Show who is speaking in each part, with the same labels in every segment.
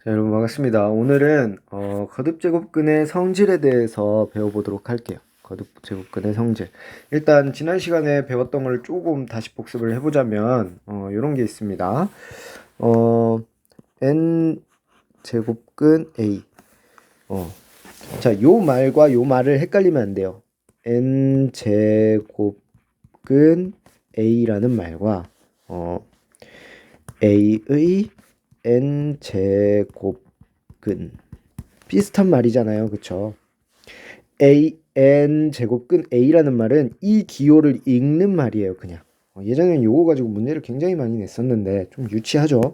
Speaker 1: 자, 여러분 반갑습니다. 오늘은 거듭제곱근의 성질에 대해서 배워보도록 할게요. 거듭제곱근의 성질. 일단 지난 시간에 배웠던 걸 조금 다시 복습을 해보자면 이런 게 있습니다. n 제곱근 a. 자, 요 말과 요 말을 헷갈리면 안 돼요. n 제곱근 a라는 말과 a의 n제곱근 비슷한 말이잖아요. 그쵸? n제곱근 a라는 말은 이 기호를 읽는 말이에요. 그냥 예전에는 요거 가지고 문제를 굉장히 많이 냈었는데 좀 유치하죠.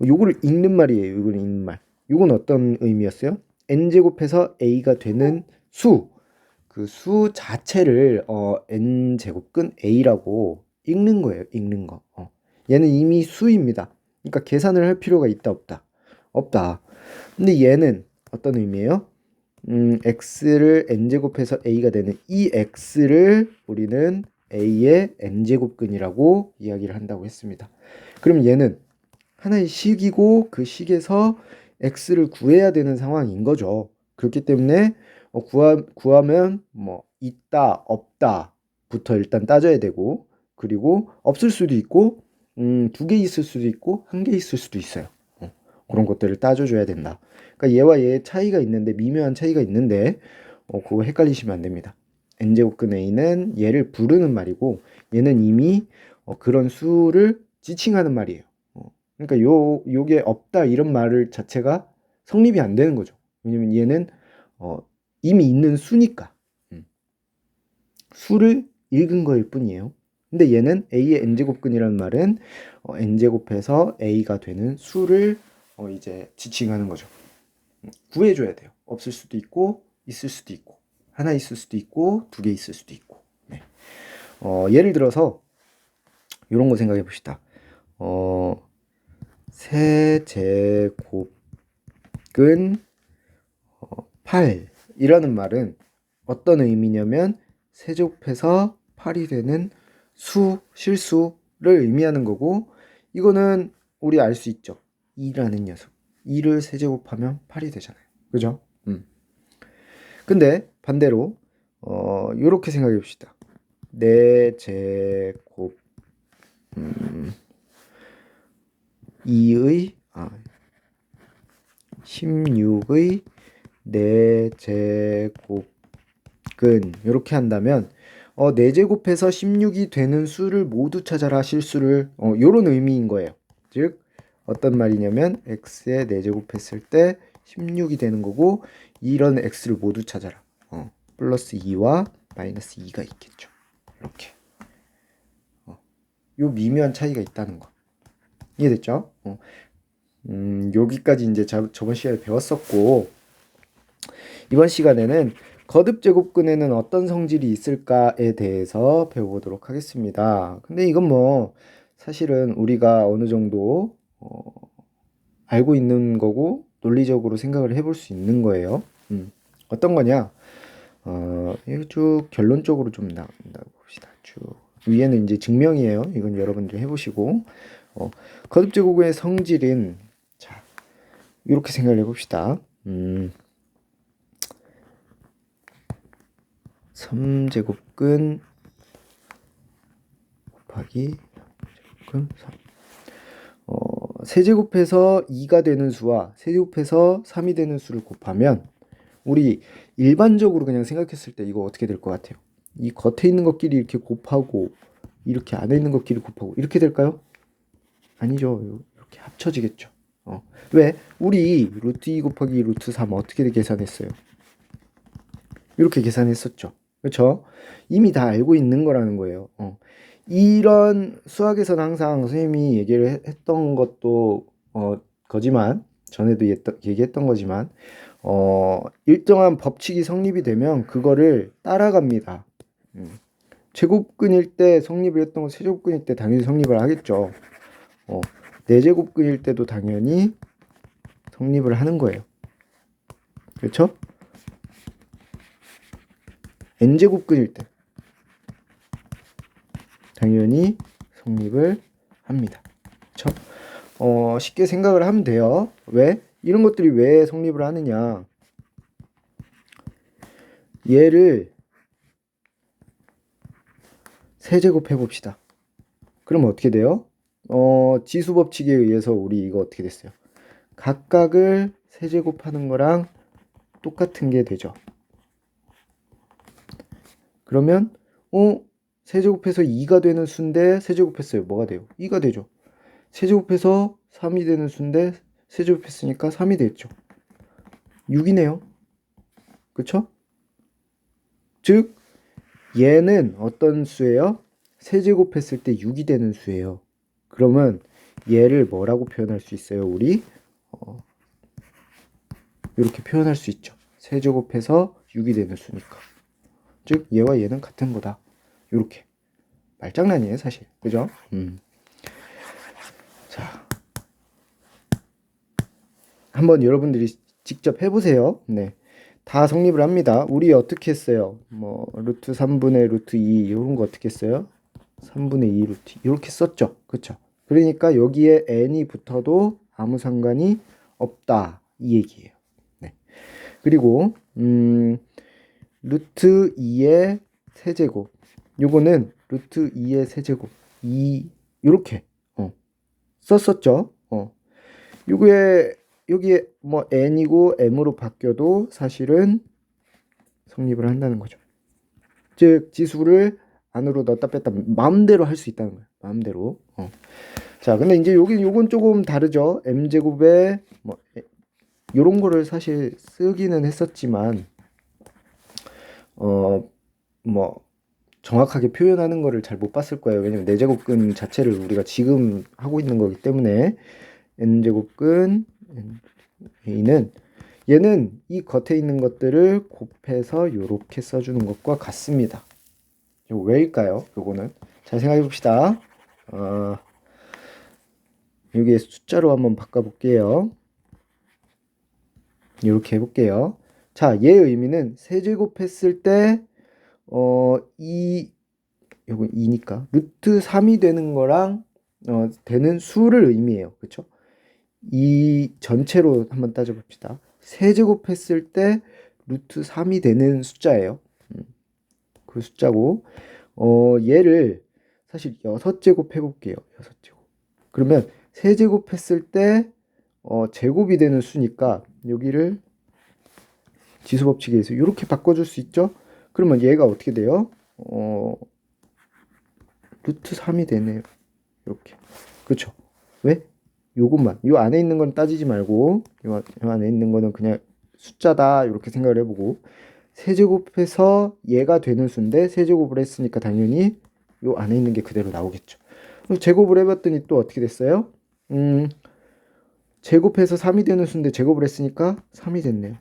Speaker 1: 요거를 읽는 말이에요. 요걸 읽는 말. 요건 어떤 의미였어요? n제곱해서 a가 되는 수, 그 수 자체를 n제곱근 a라고 읽는 거예요. 읽는 거. 얘는 이미 수입니다. 그러니까 계산을 할 필요가 있다 없다? 없다. 근데 얘는 어떤 의미예요? x를 n제곱해서 a가 되는 이 x를 우리는 a의 n제곱근이라고 이야기를 한다고 했습니다. 그럼 얘는 하나의 식이고 그 식에서 x를 구해야 되는 상황인 거죠. 그렇기 때문에 구하면 뭐 있다 없다부터 일단 따져야 되고, 그리고 없을 수도 있고 2개 있을 수도 있고 1개 있을 수도 있어요. 그런 것들을 따져줘야 된다. 그러니까 얘와 얘의 차이가 있는데, 미묘한 차이가 있는데 그거 헷갈리시면 안 됩니다. n제곱근 a는 얘를 부르는 말이고, 얘는 이미 그런 수를 지칭하는 말이에요. 그러니까 요게 없다 이런 말을 자체가 성립이 안 되는 거죠. 왜냐면 얘는 이미 있는 수니까. 수를 읽은 거일 뿐이에요. 근데 얘는 a의 n제곱근이라는 말은 n제곱해서 a가 되는 수를 이제 지칭하는 거죠. 구해줘야 돼요. 없을 수도 있고 있을 수도 있고, 하나 있을 수도 있고 2개 있을 수도 있고. 네. 예를 들어서 이런 거 생각해 봅시다. 세제곱근 8이라는 말은 어떤 의미냐면 세제곱해서 8이 되는 수, 실수를 의미하는 거고, 이거는 우리 알 수 있죠. 2라는 녀석. 2를 세제곱하면 8이 되잖아요. 그죠? 근데 반대로 요렇게 생각해 봅시다. 4제곱 2의 16의 4제곱근 이렇게 한다면 4제곱해서 16이 되는 수를 모두 찾아라 실수를, 요런 의미인 거예요. 즉 어떤 말이냐면 x에 4제곱했을 때 16이 되는 거고, 이런 x를 모두 찾아라. 플러스 2와 마이너스 2가 있겠죠. 이렇게 요 미묘한 차이가 있다는 거 이해됐죠? 여기까지 이제 저번 시간에 배웠었고, 이번 시간에는 거듭제곱근에는 어떤 성질이 있을까에 대해서 배워보도록 하겠습니다. 근데 이건 뭐 사실은 우리가 어느 정도 알고 있는 거고 논리적으로 생각을 해볼 수 있는 거예요. 어떤 거냐? 이거 쭉 결론적으로 좀 나온다고 봅시다. 쭉 위에는 이제 증명이에요. 이건 여러분들이 해보시고, 거듭제곱의 성질은 자 이렇게 생각을 해봅시다. 3제곱근 곱하기 3제곱근 3. 세제곱해서 2가 되는 수와 세제곱해서 3이 되는 수를 곱하면, 우리 일반적으로 그냥 생각했을 때 이거 어떻게 될 것 같아요? 이 겉에 있는 것끼리 이렇게 곱하고 이렇게 안에 있는 것끼리 곱하고 이렇게 될까요? 아니죠. 이렇게 합쳐지겠죠. 왜? 우리 루트 2 곱하기 루트 3 어떻게 계산했어요? 이렇게 계산했었죠. 그렇죠? 이미 다 알고 있는 거라는 거예요. 이런 수학에서는 항상 선생님이 얘기를 했던 것도 거지만, 전에도 얘기했던 거지만, 일정한 법칙이 성립이 되면 그거를 따라갑니다. 제곱근일 때 성립을 했던 거 세제곱근일 때 당연히 성립을 하겠죠. 4제곱근일 때도 당연히 성립을 하는 거예요. 그렇죠? n제곱근일 때 당연히 성립을 합니다. 그렇죠? 쉽게 생각을 하면 돼요. 왜? 이런 것들이 왜 성립을 하느냐. 얘를 세제곱해 봅시다. 그럼 어떻게 돼요? 지수 법칙에 의해서 우리 이거 어떻게 됐어요? 각각을 세제곱하는 거랑 똑같은 게 되죠. 그러면 세제곱해서 2가 되는 수인데 세제곱했어요. 뭐가 돼요? 2가 되죠. 세제곱해서 3이 되는 수인데 세제곱했으니까 3이 됐죠. 6이네요. 그쵸? 즉 얘는 어떤 수예요? 세제곱했을 때 6이 되는 수예요. 그러면 얘를 뭐라고 표현할 수 있어요? 우리 이렇게 표현할 수 있죠. 세제곱해서 6이 되는 수니까. 즉 얘와 얘는 같은 거다. 이렇게. 말장난이에요 사실. 그죠? 자, 한번 여러분들이 직접 해보세요. 네. 다 성립을 합니다. 우리 어떻게 했어요? 뭐 루트 3분의 루트 2 이런 거 어떻게 했어요? 3분의 2 루트 이렇게 썼죠. 그쵸? 그러니까 여기에 n이 붙어도 아무 상관이 없다 이 얘기예요. 네. 그리고 루트 2의 세제곱 요거는 루트 2의 세제곱 2 이렇게 썼었죠. 요게 여기에 뭐 n이고 m으로 바뀌어도 사실은 성립을 한다는 거죠. 즉 지수를 안으로 넣었다 뺐다 마음대로 할 수 있다는 거예요. 마음대로. 자, 근데 이제 요건 조금 다르죠. m제곱에 뭐 요런 거를 사실 쓰기는 했었지만 뭐 정확하게 표현하는 거를 잘 못 봤을 거예요. 왜냐면 내제곱근 자체를 우리가 지금 하고 있는 거기 때문에 n제곱근 a는 얘는 이 겉에 있는 것들을 곱해서 요렇게 써주는 것과 같습니다. 이거 왜일까요? 요거는 잘 생각해 봅시다. 여기에 숫자로 한번 바꿔볼게요. 이렇게 해볼게요. 자, 얘의 의미는 세제곱했을 때 요거 2니까 루트 3이 되는 거랑 되는 수를 의미해요. 그쵸? 이 전체로 한번 따져봅시다. 세제곱했을 때 루트 3이 되는 숫자예요. 그 숫자고 얘를 사실 6제곱 해볼게요. 6제곱. 그러면 세제곱 했을 때 제곱이 되는 수니까 여기를 지수법칙에 의해서 이렇게 바꿔줄 수 있죠. 그러면 얘가 어떻게 돼요? 루트 3이 되네요. 이렇게. 그쵸? 왜? 요것만. 요 안에 있는 건 따지지 말고 요 안에 있는 거는 그냥 숫자다 이렇게 생각을 해보고 세제곱해서 얘가 되는 수인데 세제곱을 했으니까 당연히 요 안에 있는 게 그대로 나오겠죠. 제곱을 해봤더니 또 어떻게 됐어요? 제곱해서 3이 되는 수인데 제곱을 했으니까 3이 됐네요.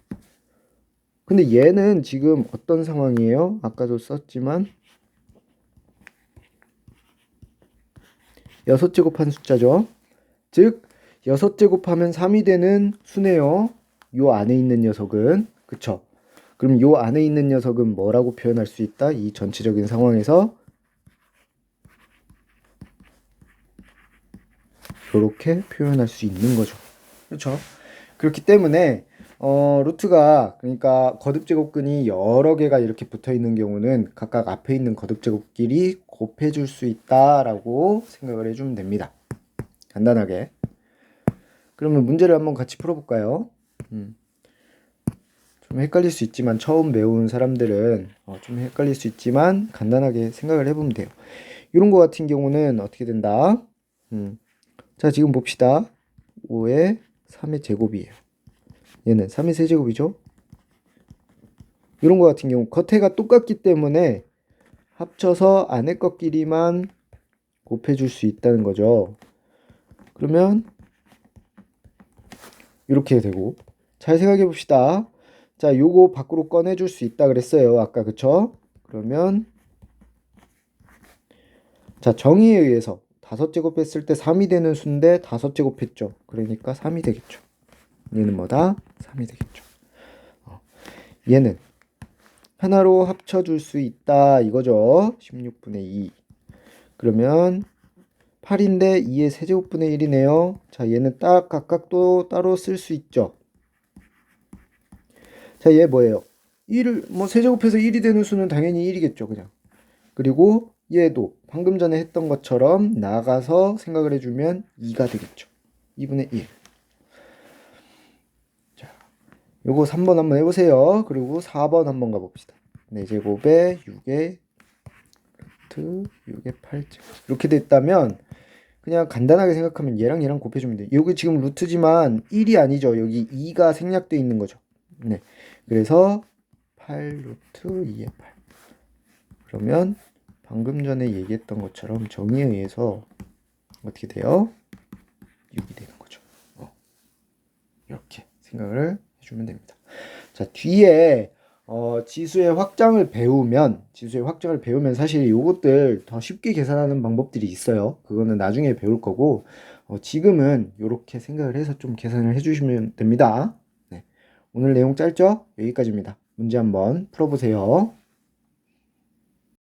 Speaker 1: 근데 얘는 지금 어떤 상황이에요? 아까도 썼지만 6제곱한 숫자죠. 즉 6제곱하면 3이 되는 수네요. 요 안에 있는 녀석은. 그쵸? 그럼 요 안에 있는 녀석은 뭐라고 표현할 수 있다? 이 전체적인 상황에서 이렇게 표현할 수 있는 거죠. 그렇죠? 그렇기 때문에 루트가 그러니까 거듭제곱근이 여러 개가 이렇게 붙어 있는 경우는 각각 앞에 있는 거듭제곱끼리 곱해줄 수 있다라고 생각을 해주면 됩니다. 간단하게. 그러면 문제를 한번 같이 풀어볼까요? 좀 헷갈릴 수 있지만 처음 배운 사람들은 좀 헷갈릴 수 있지만 간단하게 생각을 해보면 돼요. 이런 거 같은 경우는 어떻게 된다? 자, 지금 봅시다. 5의 3의 제곱이에요. 얘는 3의 세제곱이죠. 이런 거 같은 경우 겉에가 똑같기 때문에 합쳐서 안에 것끼리만 곱해줄 수 있다는 거죠. 그러면 이렇게 되고 잘 생각해 봅시다. 자, 요거 밖으로 꺼내줄 수 있다 그랬어요. 아까 그쵸? 그러면 자, 정의에 의해서 5제곱 했을 때 3이 되는 수인데 5제곱 했죠. 그러니까 3이 되겠죠. 얘는 뭐다? 3이 되겠죠. 얘는 하나로 합쳐줄 수 있다 이거죠. 16분의 2. 그러면 8인데 2의 세제곱분의 1이네요. 자, 얘는 딱 각각 또 따로 쓸 수 있죠. 자, 얘 뭐예요? 1을 뭐 세제곱해서 1이 되는 수는 당연히 1이겠죠, 그냥. 그리고 얘도 방금 전에 했던 것처럼 나가서 생각을 해주면 2가 되겠죠. 2분의 1. 자, 요거 3번 한번 해보세요. 그리고 4번 한번 가봅시다. 4제곱에 6의 루트 6의 8제곱. 이렇게 됐다면 그냥 간단하게 생각하면 얘랑 얘랑 곱해주면 돼요. 여기 지금 루트지만 1이 아니죠. 여기 2가 생략되어 있는 거죠. 네. 그래서 8 루트 2의 8. 그러면 방금 전에 얘기했던 것처럼 정의에 의해서 어떻게 돼요? 6이 되는 거죠. 이렇게 생각을 해주면 됩니다. 자, 뒤에 지수의 확장을 배우면 사실 요것들 더 쉽게 계산하는 방법들이 있어요. 그거는 나중에 배울 거고 지금은 이렇게 생각을 해서 좀 계산을 해주시면 됩니다. 네. 오늘 내용 짧죠? 여기까지입니다. 문제 한번 풀어보세요.